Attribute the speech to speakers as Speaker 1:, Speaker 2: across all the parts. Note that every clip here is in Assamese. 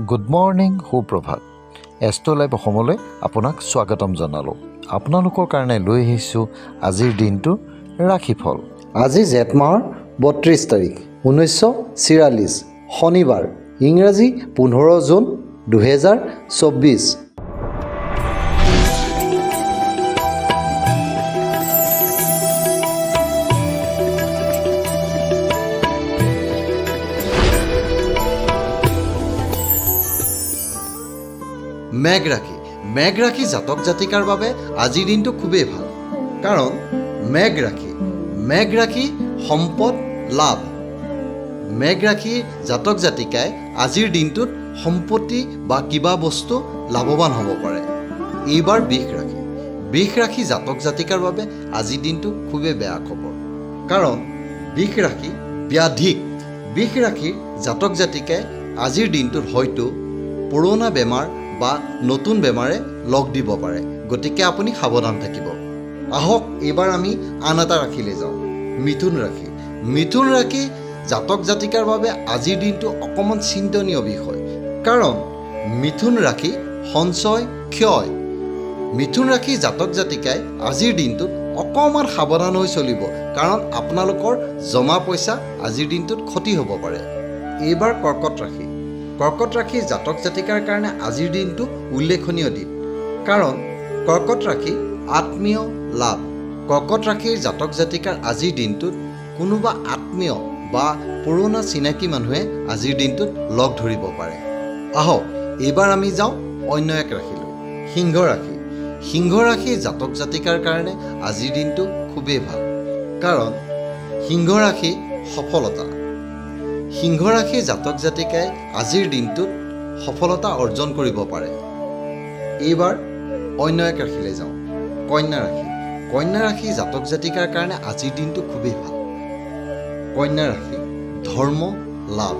Speaker 1: গুড মৰ্নিং সুপ্ৰভাত এষ্ট্ৰ লাইভ অসমলৈ আপোনাক স্বাগতম জনালোঁ। আপোনালোকৰ কাৰণে লৈ আহিছোঁ আজিৰ দিনটোৰ ৰাশিফল। আজি জেঠ মাহৰ ৩২ তাৰিখ 1946 শনিবাৰ, ইংৰাজী 15 জুন 2024। মেঘ ৰাশি জাতক জাতিকাৰ বাবে আজিৰ দিনটো খুবেই ভাল, কাৰণ মেঘ ৰাশি সম্পদ লাভ। মেঘ ৰাশি জাতক জাতিকাই আজিৰ দিনটোত সম্পত্তি বা কিবা বস্তু লাভৱান হ'ব পাৰে। এইবাৰ বৃষ ৰাশি জাতক জাতিকাৰ বাবে আজিৰ দিনটো খুবেই বেয়া খবৰ, কাৰণ বৃষ ৰাশি ব্যাধিক। বৃষ ৰাশিৰ জাতক জাতিকাই আজিৰ দিনটোত হয়তো পুৰণা বেমাৰ বা নতুন বেমাৰে লগ দিব পাৰে, গতিকে আপুনি সাৱধান থাকিব। আহক এইবাৰ আমি আন এটা ৰাশিলৈ যাওঁ, মিথুন ৰাশি জাতক জাতিকাৰ বাবে আজিৰ দিনটো অকণমান চিন্তনীয় বিষয়, কাৰণ মিথুন ৰাশি সঞ্চয় ক্ষয়। মিথুন ৰাশি জাতক জাতিকাই আজিৰ দিনটোত অকণমান সাৱধান হৈ চলিব, কাৰণ আপোনালোকৰ জমা পইচা আজিৰ দিনটোত ক্ষতি হ'ব পাৰে। এইবাৰ কৰ্কট ৰাশি জাতক জাতিকাৰ কাৰণে আজিৰ দিনটো উল্লেখনীয় দিন, কাৰণ কৰ্কট ৰাশি আত্মীয় লাভ। কৰ্কট ৰাশিৰ জাতক জাতিকাৰ আজিৰ দিনটোত কোনোবা আত্মীয় বা পুৰণা চিনাকি মানুহে আজিৰ দিনটোত লগ ধৰিব পাৰে। আহক এইবাৰ আমি যাওঁ অন্য এক ৰাশিলৈ, সিংহ ৰাশি জাতক জাতিকাৰ কাৰণে আজিৰ দিনটো খুবেই ভাল, কাৰণ সিংহ ৰাশি সফলতা। সিংহ ৰাশি জাতক জাতিকাই আজিৰ দিনটোত সফলতা অৰ্জন কৰিব পাৰে। এইবাৰ অন্য এক ৰাশিলৈ যাওঁ, কন্যা ৰাশি জাতক জাতিকাৰ কাৰণে আজিৰ দিনটো খুবেই ভাল। কন্যা ৰাশি ধৰ্ম লাভ।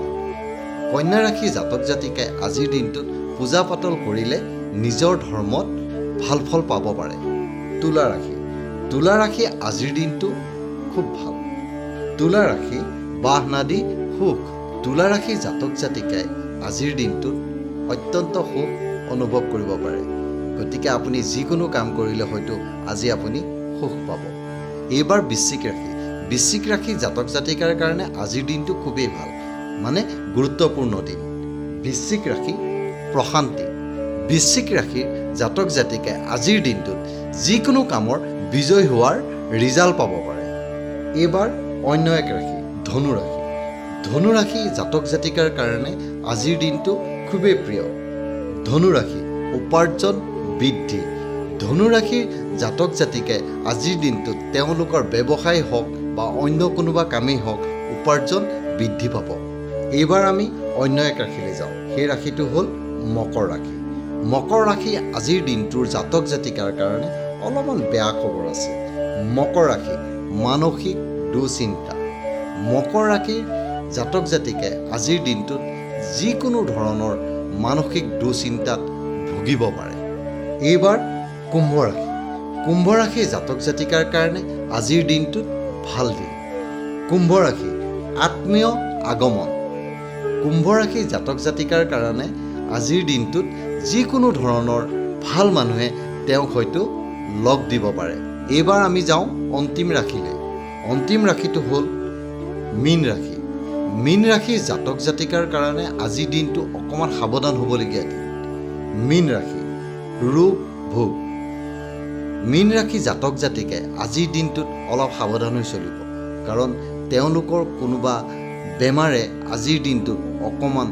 Speaker 1: কন্যা ৰাশি জাতক জাতিকাই আজিৰ দিনটোত পূজা পাতল কৰিলে নিজৰ ধৰ্মত ভাল ফল পাব পাৰে। তুলা ৰাশি আজিৰ দিনটো খুব ভাল। তুলা ৰাশি বাহনাদি সুখ। তুলা ৰাশি জাতক জাতিকাই আজিৰ দিনটোত অত্যন্ত সুখ অনুভৱ কৰিব পাৰে, গতিকে আপুনি যিকোনো কাম কৰিলে হয়তো আজি আপুনি সুখ পাব। এইবাৰ বৃশ্চিক ৰাশি জাতক জাতিকাৰ কাৰণে আজিৰ দিনটো খুবেই ভাল, মানে গুৰুত্বপূৰ্ণ দিন। বৃশ্চিক ৰাশি প্ৰশান্তি। বৃশ্চিক ৰাশিৰ জাতক জাতিকাই আজিৰ দিনটোত যিকোনো কামৰ বিজয় হোৱাৰ ৰিজাল্ট পাব পাৰে। এইবাৰ অন্য এক ৰাশি ধনু ৰাশি জাতক জাতিকাৰ কাৰণে আজিৰ দিনটো খুবেই প্ৰিয়। ধনু ৰাশি উপাৰ্জন বৃদ্ধি। ধনু ৰাশিৰ জাতক জাতিকাই আজিৰ দিনটোত তেওঁলোকৰ ব্যৱসায় হওক বা অন্য কোনোবা কামেই হওক উপাৰ্জন বৃদ্ধি পাব। এইবাৰ আমি অন্য এক ৰাশিলৈ যাওঁ, সেই ৰাশিটো হ'ল মকৰ ৰাশি আজিৰ দিনটোৰ জাতক জাতিকাৰ কাৰণে অলপমান বেয়া খবৰ আছে। মকৰ ৰাশি মানসিক দুশ্চিন্তা। মকৰ ৰাশিৰ জাতক জাতিকাই আজিৰ দিনটোত যিকোনো ধৰণৰ মানসিক দুশ্চিন্তাত ভুগিব পাৰে। এইবাৰ কুম্ভ ৰাশি জাতক জাতিকাৰ কাৰণে আজিৰ দিনটোত ভাল দিন। কুম্ভ ৰাশি আত্মীয় আগমন। কুম্ভ ৰাশি জাতক জাতিকাৰ কাৰণে আজিৰ দিনটোত যিকোনো ধৰণৰ ভাল মানুহে তেওঁক হয়তো লগ দিব পাৰে। এইবাৰ আমি যাওঁ অন্তিম ৰাশিলৈ। অন্তিম ৰাশিটো হ'ল মীন ৰাশি জাতক জাতিকাৰ কাৰণে আজিৰ দিনটো অকণমান সাৱধান হ'বলগীয়া দিন। মীন ৰাশি ৰোগ ভোগ। মীন ৰাশি জাতক জাতিকাই আজিৰ দিনটোত অলপ সাৱধান হৈ চলিব, কাৰণ তেওঁলোকৰ কোনোবা বেমাৰে আজিৰ দিনটোত অকণমান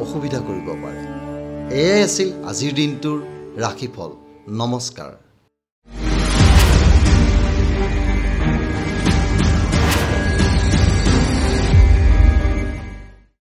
Speaker 1: অসুবিধা কৰিব পাৰে। এয়াই আছিল আজিৰ দিনটোৰ ৰাশিফল। নমস্কাৰ।